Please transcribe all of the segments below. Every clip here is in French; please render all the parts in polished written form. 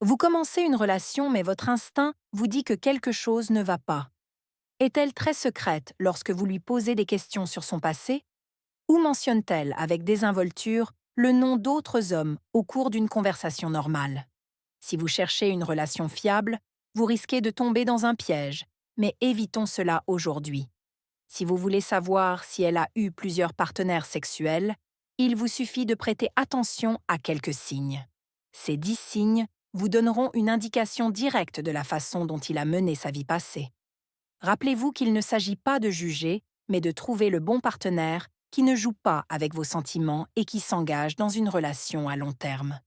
Vous commencez une relation mais votre instinct vous dit que quelque chose ne va pas. Est-elle très secrète lorsque vous lui posez des questions sur son passé? Ou mentionne-t-elle avec désinvolture le nom d'autres hommes au cours d'une conversation normale? Si vous cherchez une relation fiable, vous risquez de tomber dans un piège, mais évitons cela aujourd'hui. Si vous voulez savoir si elle a eu plusieurs partenaires sexuels, il vous suffit de prêter attention à quelques signes. Ces 10 signes vous donneront une indication directe de la façon dont il a mené sa vie passée. Rappelez-vous qu'il ne s'agit pas de juger, mais de trouver le bon partenaire qui ne joue pas avec vos sentiments et qui s'engage dans une relation à long terme.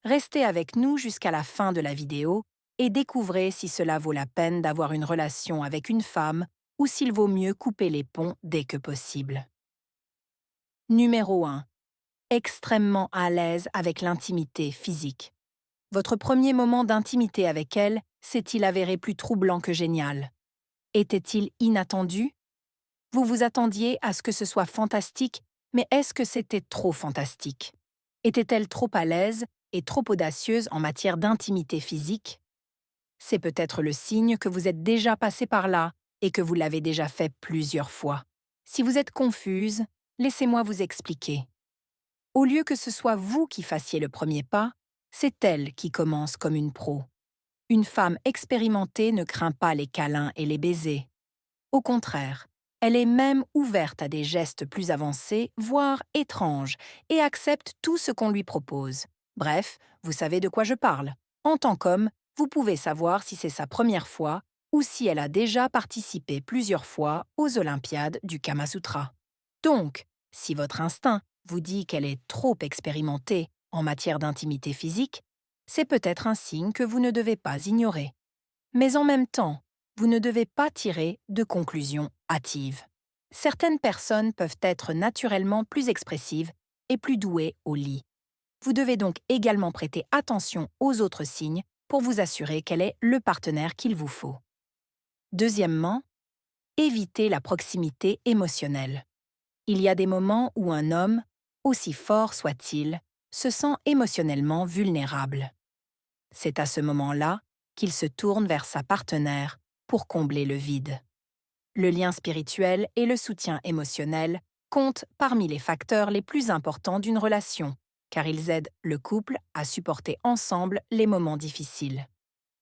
Restez avec nous jusqu'à la fin de la vidéo et découvrez si cela vaut la peine d'avoir une relation avec une femme ou s'il vaut mieux couper les ponts dès que possible. Numéro 1. Extrêmement à l'aise avec l'intimité physique. Votre premier moment d'intimité avec elle s'est-il avéré plus troublant que génial? Était-il inattendu? Vous vous attendiez à ce que ce soit fantastique, mais est-ce que c'était trop fantastique? Était-elle trop à l'aise et trop audacieuse en matière d'intimité physique? C'est peut-être le signe que vous êtes déjà passé par là et que vous l'avez déjà fait plusieurs fois. Si vous êtes confuse, laissez-moi vous expliquer. Au lieu que ce soit vous qui fassiez le premier pas, c'est elle qui commence comme une pro. Une femme expérimentée ne craint pas les câlins et les baisers. Au contraire, elle est même ouverte à des gestes plus avancés, voire étranges, et accepte tout ce qu'on lui propose. Bref, vous savez de quoi je parle. En tant qu'homme, vous pouvez savoir si c'est sa première fois ou si elle a déjà participé plusieurs fois aux Olympiades du Kama Sutra. Donc, si votre instinct vous dit qu'elle est trop expérimentée en matière d'intimité physique, c'est peut-être un signe que vous ne devez pas ignorer. Mais en même temps, vous ne devez pas tirer de conclusions hâtives. Certaines personnes peuvent être naturellement plus expressives et plus douées au lit. Vous devez donc également prêter attention aux autres signes pour vous assurer qu'elle est le partenaire qu'il vous faut. Deuxièmement, évitez la proximité émotionnelle. Il y a des moments où un homme, aussi fort soit-il, se sent émotionnellement vulnérable. C'est à ce moment-là qu'il se tourne vers sa partenaire pour combler le vide. Le lien spirituel et le soutien émotionnel comptent parmi les facteurs les plus importants d'une relation, car ils aident le couple à supporter ensemble les moments difficiles.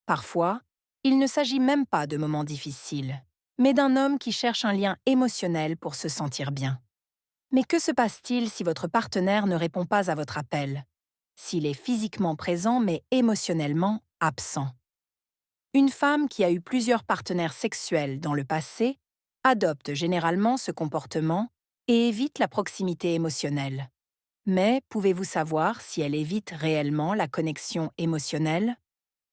Parfois, il ne s'agit même pas de moments difficiles, mais d'un homme qui cherche un lien émotionnel pour se sentir bien. Mais que se passe-t-il si votre partenaire ne répond pas à votre appel? S'il est physiquement présent mais émotionnellement absent? Une femme qui a eu plusieurs partenaires sexuels dans le passé adopte généralement ce comportement et évite la proximité émotionnelle. Mais pouvez-vous savoir si elle évite réellement la connexion émotionnelle?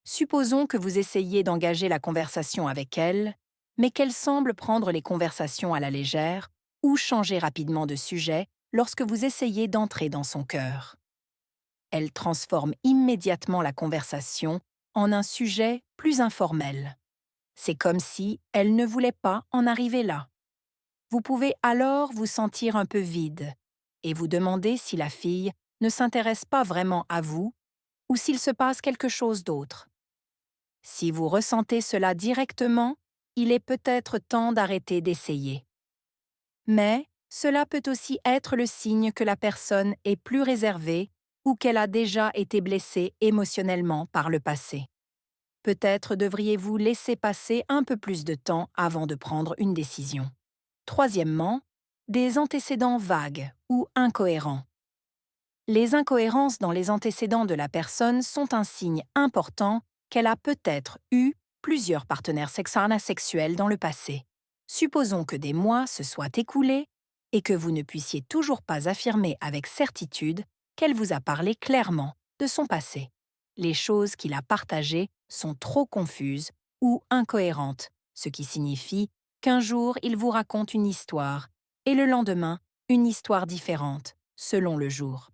Supposons que vous essayiez d'engager la conversation avec elle, mais qu'elle semble prendre les conversations à la légère ou changer rapidement de sujet lorsque vous essayez d'entrer dans son cœur. Elle transforme immédiatement la conversation en un sujet plus informel. C'est comme si elle ne voulait pas en arriver là. Vous pouvez alors vous sentir un peu vide et vous demander si la fille ne s'intéresse pas vraiment à vous ou s'il se passe quelque chose d'autre. Si vous ressentez cela directement, il est peut-être temps d'arrêter d'essayer. Mais cela peut aussi être le signe que la personne est plus réservée ou qu'elle a déjà été blessée émotionnellement par le passé. Peut-être devriez-vous laisser passer un peu plus de temps avant de prendre une décision. Troisièmement, des antécédents vagues ou incohérents. Les incohérences dans les antécédents de la personne sont un signe important qu'elle a peut-être eu plusieurs partenaires sexuels dans le passé. Supposons que des mois se soient écoulés et que vous ne puissiez toujours pas affirmer avec certitude qu'elle vous a parlé clairement de son passé. Les choses qu'il a partagées sont trop confuses ou incohérentes, ce qui signifie qu'un jour il vous raconte une histoire et le lendemain une histoire différente, selon le jour.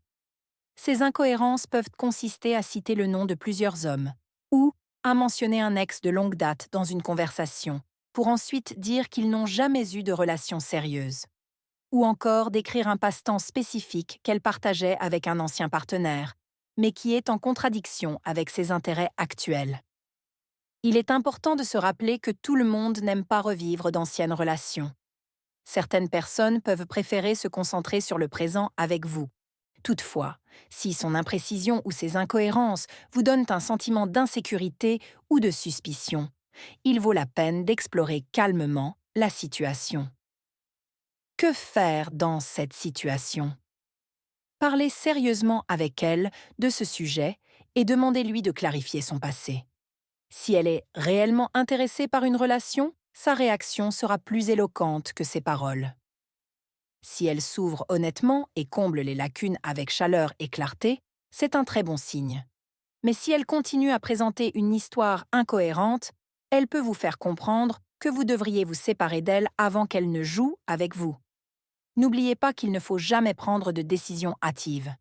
Ces incohérences peuvent consister à citer le nom de plusieurs hommes ou à mentionner un ex de longue date dans une conversation pour ensuite dire qu'ils n'ont jamais eu de relation sérieuse. Ou encore décrire un passe-temps spécifique qu'elle partageait avec un ancien partenaire, mais qui est en contradiction avec ses intérêts actuels. Il est important de se rappeler que tout le monde n'aime pas revivre d'anciennes relations. Certaines personnes peuvent préférer se concentrer sur le présent avec vous. Toutefois, si son imprécision ou ses incohérences vous donnent un sentiment d'insécurité ou de suspicion, il vaut la peine d'explorer calmement la situation. Que faire dans cette situation? Parlez sérieusement avec elle de ce sujet et demandez-lui de clarifier son passé. Si elle est réellement intéressée par une relation, sa réaction sera plus éloquente que ses paroles. Si elle s'ouvre honnêtement et comble les lacunes avec chaleur et clarté, c'est un très bon signe. Mais si elle continue à présenter une histoire incohérente, elle peut vous faire comprendre que vous devriez vous séparer d'elle avant qu'elle ne joue avec vous. N'oubliez pas qu'il ne faut jamais prendre de décision hâtive.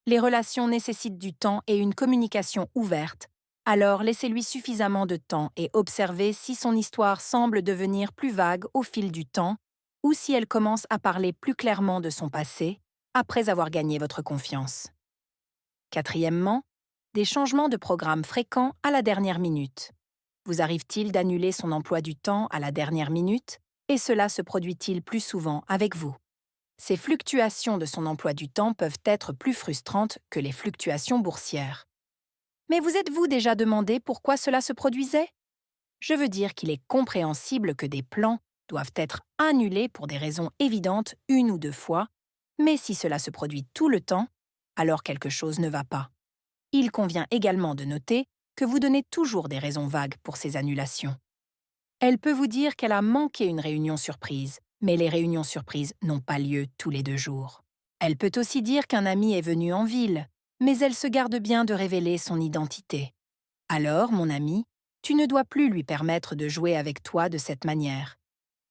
Les relations nécessitent du temps et une communication ouverte, alors laissez-lui suffisamment de temps et observez si son histoire semble devenir plus vague au fil du temps ou si elle commence à parler plus clairement de son passé après avoir gagné votre confiance. Quatrièmement, des changements de programme fréquents à la dernière minute. Vous arrive-t-il d'annuler son emploi du temps à la dernière minute et cela se produit-il plus souvent avec vous? Ces fluctuations de son emploi du temps peuvent être plus frustrantes que les fluctuations boursières. Mais vous êtes-vous déjà demandé pourquoi cela se produisait? Je veux dire qu'il est compréhensible que des plans doivent être annulés pour des raisons évidentes une ou deux fois, mais si cela se produit tout le temps, alors quelque chose ne va pas. Il convient également de noter que vous donnez toujours des raisons vagues pour ces annulations. Elle peut vous dire qu'elle a manqué une réunion surprise, mais les réunions surprises n'ont pas lieu tous les 2 jours. Elle peut aussi dire qu'un ami est venu en ville, mais elle se garde bien de révéler son identité. Alors, mon ami, tu ne dois plus lui permettre de jouer avec toi de cette manière.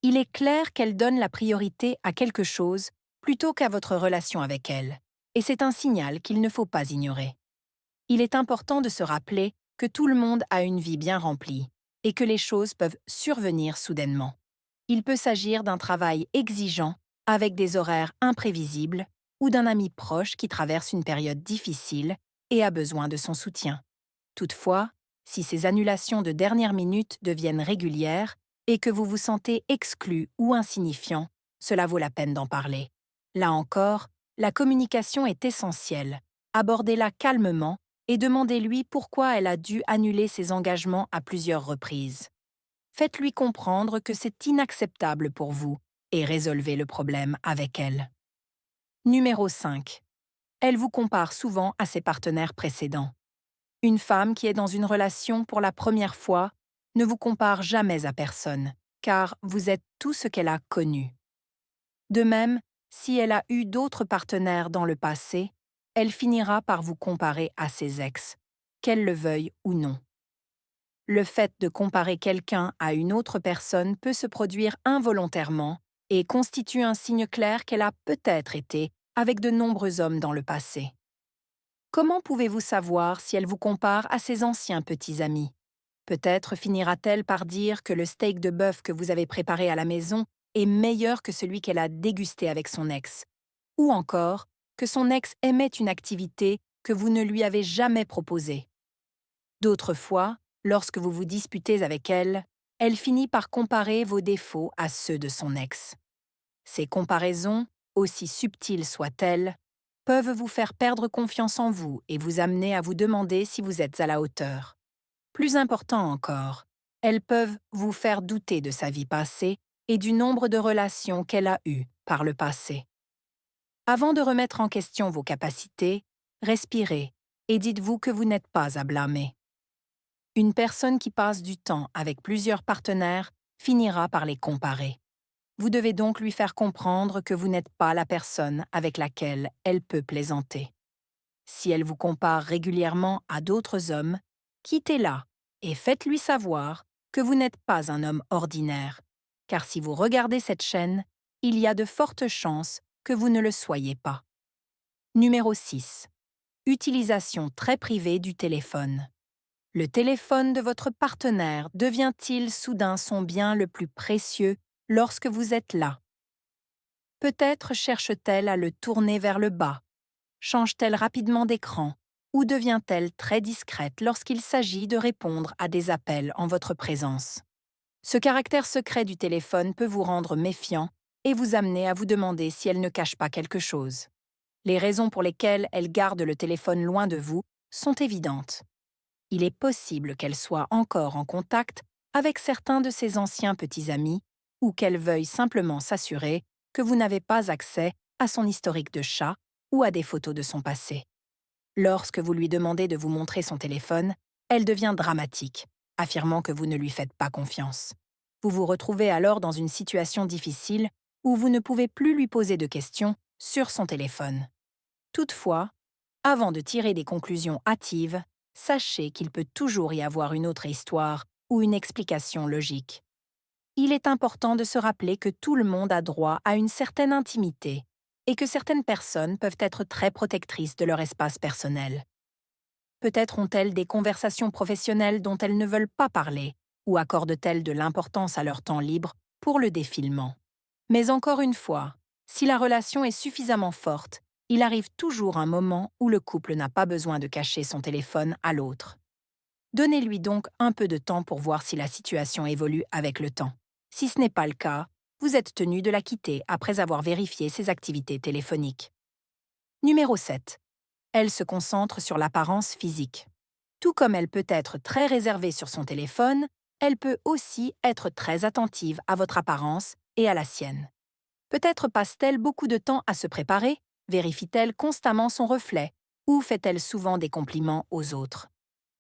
Il est clair qu'elle donne la priorité à quelque chose plutôt qu'à votre relation avec elle, et c'est un signal qu'il ne faut pas ignorer. Il est important de se rappeler que tout le monde a une vie bien remplie et que les choses peuvent survenir soudainement. Il peut s'agir d'un travail exigeant, avec des horaires imprévisibles, ou d'un ami proche qui traverse une période difficile et a besoin de son soutien. Toutefois, si ces annulations de dernière minute deviennent régulières et que vous vous sentez exclu ou insignifiant, cela vaut la peine d'en parler. Là encore, la communication est essentielle. Abordez-la calmement et demandez-lui pourquoi elle a dû annuler ses engagements à plusieurs reprises. Faites-lui comprendre que c'est inacceptable pour vous et résolvez le problème avec elle. Numéro 5. Elle vous compare souvent à ses partenaires précédents. Une femme qui est dans une relation pour la première fois ne vous compare jamais à personne, car vous êtes tout ce qu'elle a connu. De même, si elle a eu d'autres partenaires dans le passé, elle finira par vous comparer à ses ex, qu'elle le veuille ou non. Le fait de comparer quelqu'un à une autre personne peut se produire involontairement et constitue un signe clair qu'elle a peut-être été avec de nombreux hommes dans le passé. Comment pouvez-vous savoir si elle vous compare à ses anciens petits amis? Peut-être finira-t-elle par dire que le steak de bœuf que vous avez préparé à la maison est meilleur que celui qu'elle a dégusté avec son ex. Ou encore, que son ex aimait une activité que vous ne lui avez jamais proposée. D'autres fois, lorsque vous vous disputez avec elle, elle finit par comparer vos défauts à ceux de son ex. Ces comparaisons, aussi subtiles soient-elles, peuvent vous faire perdre confiance en vous et vous amener à vous demander si vous êtes à la hauteur. Plus important encore, elles peuvent vous faire douter de sa vie passée et du nombre de relations qu'elle a eues par le passé. Avant de remettre en question vos capacités, respirez et dites-vous que vous n'êtes pas à blâmer. Une personne qui passe du temps avec plusieurs partenaires finira par les comparer. Vous devez donc lui faire comprendre que vous n'êtes pas la personne avec laquelle elle peut plaisanter. Si elle vous compare régulièrement à d'autres hommes, quittez-la et faites-lui savoir que vous n'êtes pas un homme ordinaire, car si vous regardez cette chaîne, il y a de fortes chances que vous ne le soyez pas. Numéro 6. Utilisation très privée du téléphone. Le téléphone de votre partenaire devient-il soudain son bien le plus précieux lorsque vous êtes là? Peut-être cherche-t-elle à le tourner vers le bas, change-t-elle rapidement d'écran ou devient-elle très discrète lorsqu'il s'agit de répondre à des appels en votre présence? Ce caractère secret du téléphone peut vous rendre méfiant et vous amener à vous demander si elle ne cache pas quelque chose. Les raisons pour lesquelles elle garde le téléphone loin de vous sont évidentes. Il est possible qu'elle soit encore en contact avec certains de ses anciens petits amis ou qu'elle veuille simplement s'assurer que vous n'avez pas accès à son historique de chat ou à des photos de son passé. Lorsque vous lui demandez de vous montrer son téléphone, elle devient dramatique, affirmant que vous ne lui faites pas confiance. Vous vous retrouvez alors dans une situation difficile où vous ne pouvez plus lui poser de questions sur son téléphone. Toutefois, avant de tirer des conclusions hâtives, sachez qu'il peut toujours y avoir une autre histoire ou une explication logique. Il est important de se rappeler que tout le monde a droit à une certaine intimité et que certaines personnes peuvent être très protectrices de leur espace personnel. Peut-être ont-elles des conversations professionnelles dont elles ne veulent pas parler ou accordent-elles de l'importance à leur temps libre pour le défilement. Mais encore une fois, si la relation est suffisamment forte, il arrive toujours un moment où le couple n'a pas besoin de cacher son téléphone à l'autre. Donnez-lui donc un peu de temps pour voir si la situation évolue avec le temps. Si ce n'est pas le cas, vous êtes tenu de la quitter après avoir vérifié ses activités téléphoniques. Numéro 7. Elle se concentre sur l'apparence physique. Tout comme elle peut être très réservée sur son téléphone, elle peut aussi être très attentive à votre apparence et à la sienne. Peut-être passe-t-elle beaucoup de temps à se préparer, vérifie-t-elle constamment son reflet, ou fait-elle souvent des compliments aux autres.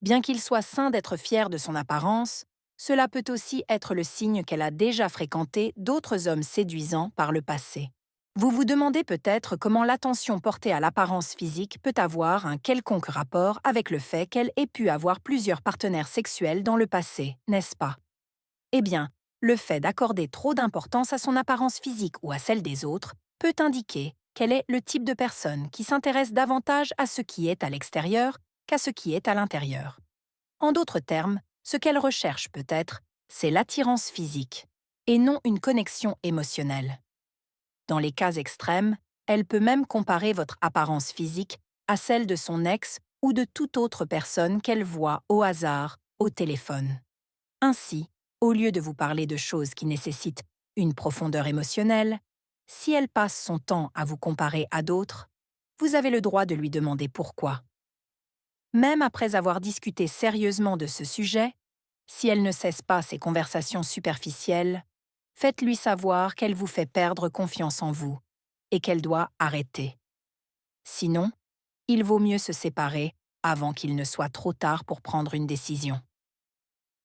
Bien qu'il soit sain d'être fier de son apparence, cela peut aussi être le signe qu'elle a déjà fréquenté d'autres hommes séduisants par le passé. Vous vous demandez peut-être comment l'attention portée à l'apparence physique peut avoir un quelconque rapport avec le fait qu'elle ait pu avoir plusieurs partenaires sexuels dans le passé, n'est-ce pas? Eh bien, le fait d'accorder trop d'importance à son apparence physique ou à celle des autres peut indiquer qu'elle est le type de personne qui s'intéresse davantage à ce qui est à l'extérieur qu'à ce qui est à l'intérieur. En d'autres termes, ce qu'elle recherche peut-être, c'est l'attirance physique, et non une connexion émotionnelle. Dans les cas extrêmes, elle peut même comparer votre apparence physique à celle de son ex ou de toute autre personne qu'elle voit au hasard au téléphone. Ainsi, au lieu de vous parler de choses qui nécessitent une profondeur émotionnelle, si elle passe son temps à vous comparer à d'autres, vous avez le droit de lui demander pourquoi. Même après avoir discuté sérieusement de ce sujet, si elle ne cesse pas ses conversations superficielles, faites-lui savoir qu'elle vous fait perdre confiance en vous et qu'elle doit arrêter. Sinon, il vaut mieux se séparer avant qu'il ne soit trop tard pour prendre une décision.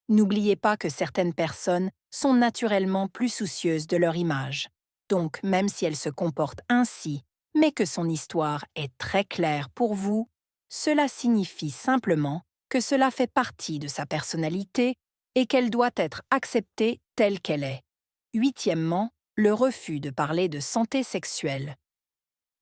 N'oubliez pas que certaines personnes sont naturellement plus soucieuses de leur image. Donc, même si elle se comporte ainsi, mais que son histoire est très claire pour vous, cela signifie simplement que cela fait partie de sa personnalité et qu'elle doit être acceptée telle qu'elle est. Huitièmement, le refus de parler de santé sexuelle.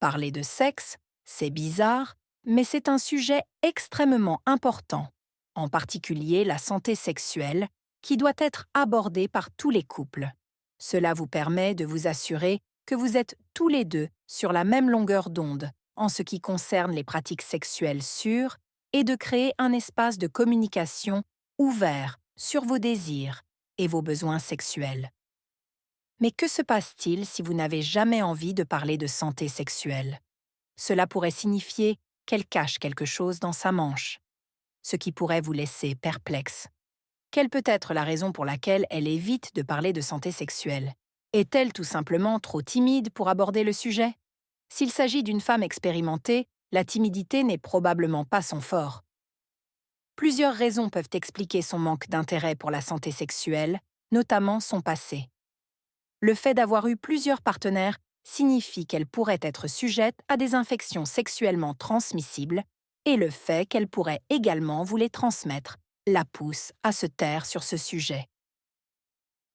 Parler de sexe, c'est bizarre, mais c'est un sujet extrêmement important, en particulier la santé sexuelle, qui doit être abordée par tous les couples. Cela vous permet de vous assurer que vous êtes tous les deux sur la même longueur d'onde en ce qui concerne les pratiques sexuelles sûres et de créer un espace de communication ouvert sur vos désirs et vos besoins sexuels. Mais que se passe-t-il si vous n'avez jamais envie de parler de santé sexuelle? Cela pourrait signifier qu'elle cache quelque chose dans sa manche, ce qui pourrait vous laisser perplexe. Quelle peut être la raison pour laquelle elle évite de parler de santé sexuelle? Est-elle tout simplement trop timide pour aborder le sujet? S'il s'agit d'une femme expérimentée, la timidité n'est probablement pas son fort. Plusieurs raisons peuvent expliquer son manque d'intérêt pour la santé sexuelle, notamment son passé. Le fait d'avoir eu plusieurs partenaires signifie qu'elle pourrait être sujette à des infections sexuellement transmissibles et le fait qu'elle pourrait également vous les transmettre la pousse à se taire sur ce sujet.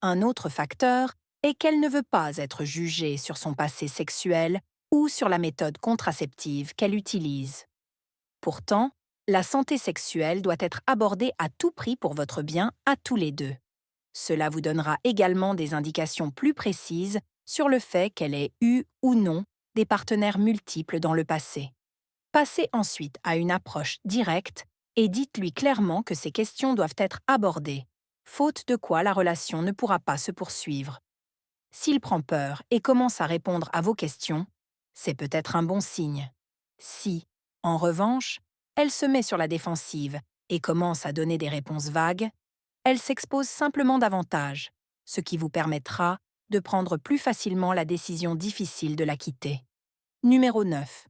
Un autre facteur est qu'elle ne veut pas être jugée sur son passé sexuel ou sur la méthode contraceptive qu'elle utilise. Pourtant, la santé sexuelle doit être abordée à tout prix pour votre bien à tous les deux. Cela vous donnera également des indications plus précises sur le fait qu'elle ait eu ou non des partenaires multiples dans le passé. Passez ensuite à une approche directe et dites-lui clairement que ces questions doivent être abordées, faute de quoi la relation ne pourra pas se poursuivre. S'il prend peur et commence à répondre à vos questions, c'est peut-être un bon signe. Si, en revanche, elle se met sur la défensive et commence à donner des réponses vagues, elle s'expose simplement davantage, ce qui vous permettra de prendre plus facilement la décision difficile de la quitter. Numéro 9.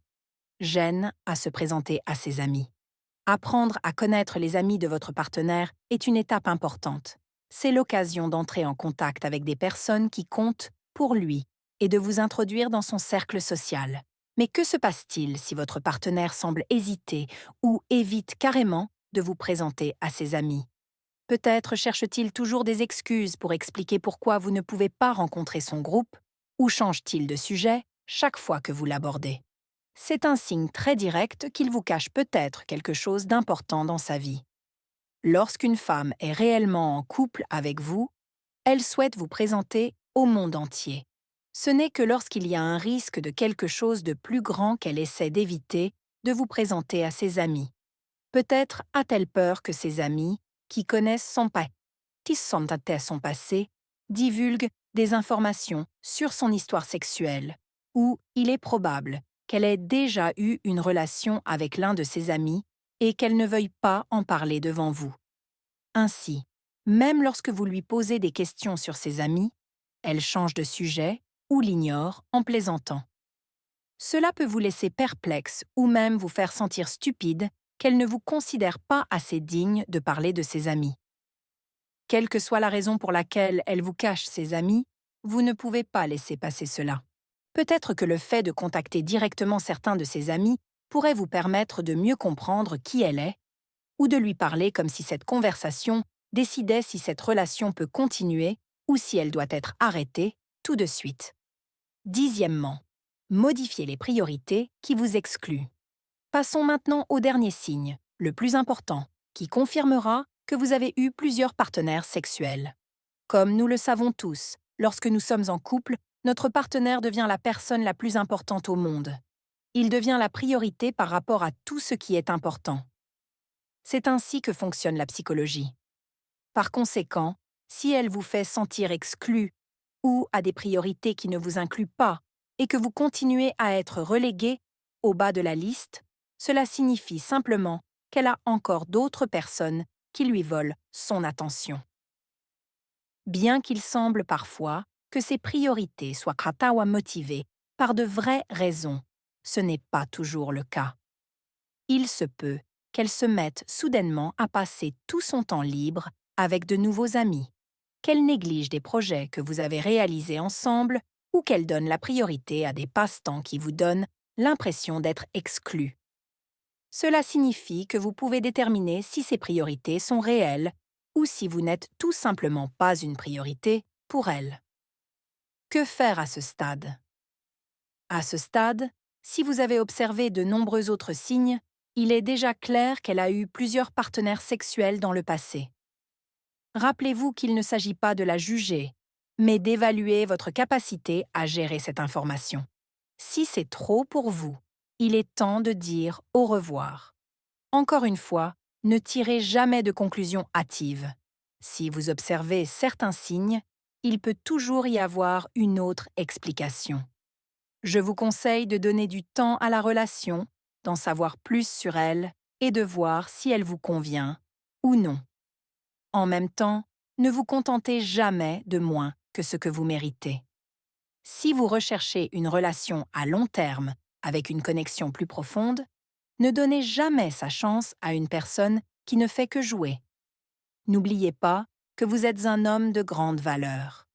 Gêne à se présenter à ses amis. Apprendre à connaître les amis de votre partenaire est une étape importante. C'est l'occasion d'entrer en contact avec des personnes qui comptent pour lui et de vous introduire dans son cercle social. Mais que se passe-t-il si votre partenaire semble hésiter ou évite carrément de vous présenter à ses amis? Peut-être cherche-t-il toujours des excuses pour expliquer pourquoi vous ne pouvez pas rencontrer son groupe, ou change-t-il de sujet chaque fois que vous l'abordez? C'est un signe très direct qu'il vous cache peut-être quelque chose d'important dans sa vie. Lorsqu'une femme est réellement en couple avec vous, elle souhaite vous présenter au monde entier. Ce n'est que lorsqu'il y a un risque de quelque chose de plus grand qu'elle essaie d'éviter de vous présenter à ses amis. Peut-être a-t-elle peur que ses amis, qui connaissent son passé, divulguent des informations sur son histoire sexuelle, ou il est probable qu'elle ait déjà eu une relation avec l'un de ses amis et qu'elle ne veuille pas en parler devant vous. Ainsi, même lorsque vous lui posez des questions sur ses amis, elle change de sujet ou l'ignore en plaisantant. Cela peut vous laisser perplexe ou même vous faire sentir stupide qu'elle ne vous considère pas assez digne de parler de ses amis. Quelle que soit la raison pour laquelle elle vous cache ses amis, vous ne pouvez pas laisser passer cela. Peut-être que le fait de contacter directement certains de ses amis pourrait vous permettre de mieux comprendre qui elle est, ou de lui parler comme si cette conversation décidait si cette relation peut continuer ou si elle doit être arrêtée tout de suite. Dixièmement, modifiez les priorités qui vous excluent. Passons maintenant au dernier signe, le plus important, qui confirmera que vous avez eu plusieurs partenaires sexuels. Comme nous le savons tous, lorsque nous sommes en couple, notre partenaire devient la personne la plus importante au monde. Il devient la priorité par rapport à tout ce qui est important. C'est ainsi que fonctionne la psychologie. Par conséquent, si elle vous fait sentir exclu ou a des priorités qui ne vous incluent pas et que vous continuez à être relégué au bas de la liste, cela signifie simplement qu'elle a encore d'autres personnes qui lui volent son attention. Bien qu'il semble parfois que ces priorités soient kratawa motivées par de vraies raisons, ce n'est pas toujours le cas. Il se peut qu'elle se mette soudainement à passer tout son temps libre avec de nouveaux amis, qu'elle néglige des projets que vous avez réalisés ensemble ou qu'elle donne la priorité à des passe-temps qui vous donnent l'impression d'être exclus. Cela signifie que vous pouvez déterminer si ces priorités sont réelles ou si vous n'êtes tout simplement pas une priorité pour elle. Que faire à ce stade? À ce stade, si vous avez observé de nombreux autres signes, il est déjà clair qu'elle a eu plusieurs partenaires sexuels dans le passé. Rappelez-vous qu'il ne s'agit pas de la juger, mais d'évaluer votre capacité à gérer cette information. Si c'est trop pour vous, il est temps de dire au revoir. Encore une fois, ne tirez jamais de conclusions hâtives. Si vous observez certains signes, il peut toujours y avoir une autre explication. Je vous conseille de donner du temps à la relation, d'en savoir plus sur elle et de voir si elle vous convient ou non. En même temps, ne vous contentez jamais de moins que ce que vous méritez. Si vous recherchez une relation à long terme avec une connexion plus profonde, ne donnez jamais sa chance à une personne qui ne fait que jouer. N'oubliez pas que vous êtes un homme de grande valeur.